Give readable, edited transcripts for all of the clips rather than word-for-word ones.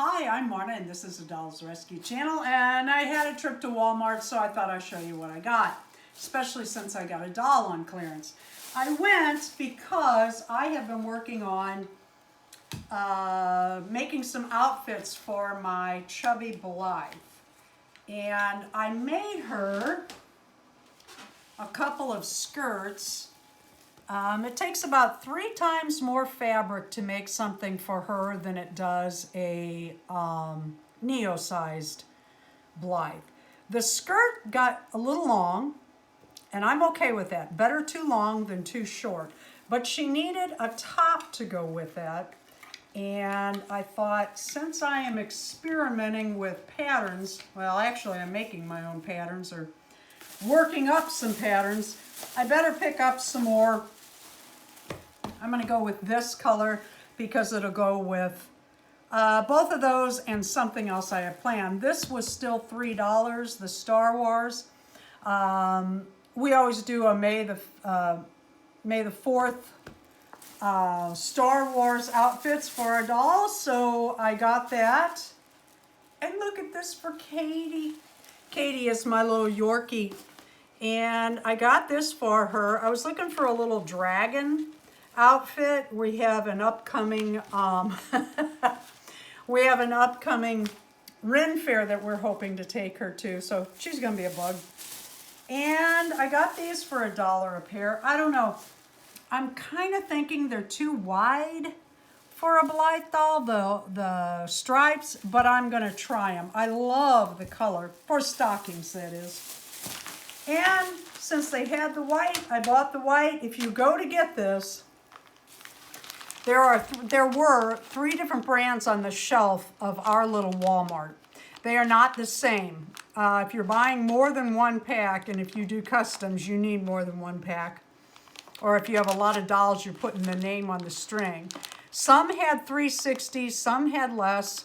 Hi, I'm Marna and this is the Dolls Rescue Channel, and I had a trip to Walmart, so I thought I'd show you what I got, especially since I got a doll on clearance. I went because I have been working on making some outfits for my chubby Blythe, and I made her a couple of skirts. It takes about 3 times more fabric to make something for her than it does a Neo-sized Blythe. The skirt got a little long, and I'm okay with that. Better too long than too short. But she needed a top to go with that. And I thought, since I am experimenting with patterns, well, actually I'm making my own patterns or working up some patterns, I better pick up some more. I'm going to go with this color because it'll go with both of those and something else I have planned. This was still $3, the Star Wars. We always do a May the 4th Star Wars outfits for our dolls, so I got that. And look at this for Katie. Katie is my little Yorkie, and I got this for her. I was looking for a little dragon outfit. We have an upcoming Ren Fair that we're hoping to take her to, so she's gonna be a bug. And I got these for $1 a pair. I don't know, I'm kind of thinking they're too wide for a Blythe doll, the stripes, but I'm gonna try them. I love the color, for stockings that is. And since they had the white, I bought the white. If you go to get this, there were 3 different brands on the shelf of our little Walmart. They are not the same. If you're buying more than 1 pack, and if you do customs, you need more than 1 pack. Or if you have a lot of dolls, you're putting the name on the string. Some had 360, some had less.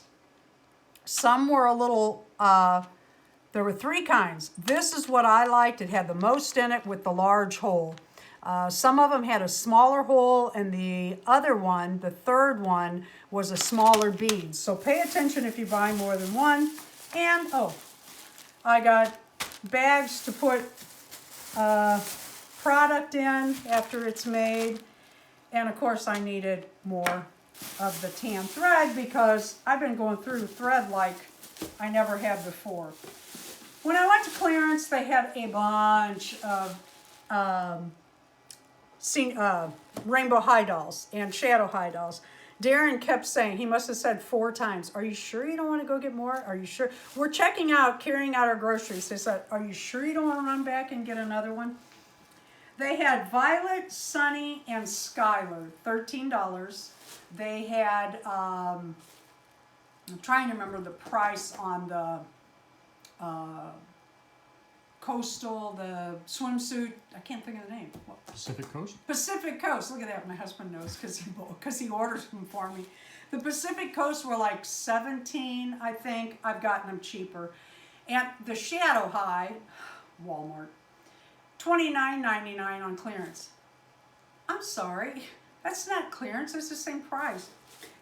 Some were a little, there were 3 kinds. This is what I liked. It had the most in it with the large hole. Some of them had a smaller hole, and the other one, the third one, was a smaller bead. So pay attention if you buy more than 1. And, oh, I got bags to put product in after it's made. And of course I needed more of the tan thread because I've been going through thread like I never had before. When I went to clearance, they had a bunch of rainbow high dolls and shadow high dolls. Darren kept saying, he must have said 4 times, "Are you sure you don't want to go get more? Are you sure?" We're checking out, carrying out our groceries. They said, "Are you sure you don't want to run back and get another one?" They had Violet, Sunny, and Skylar, $13. They had, I'm trying to remember the price on the Coastal, the swimsuit, I can't think of the name. What? Pacific Coast? Pacific Coast, look at that, my husband knows because he orders them for me. The Pacific Coast were like $17, I think. I've gotten them cheaper. And the Shadow High, Walmart, $29.99 on clearance. I'm sorry, that's not clearance, it's the same price.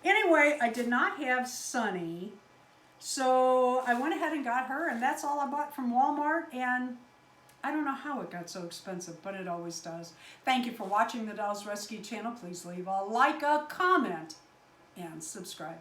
Anyway, I did not have Sunny, so I went ahead and got her, and that's all I bought from Walmart, and I don't know how it got so expensive, but it always does. Thank you for watching the Dolls Rescue Channel. Please leave a like, a comment, and subscribe.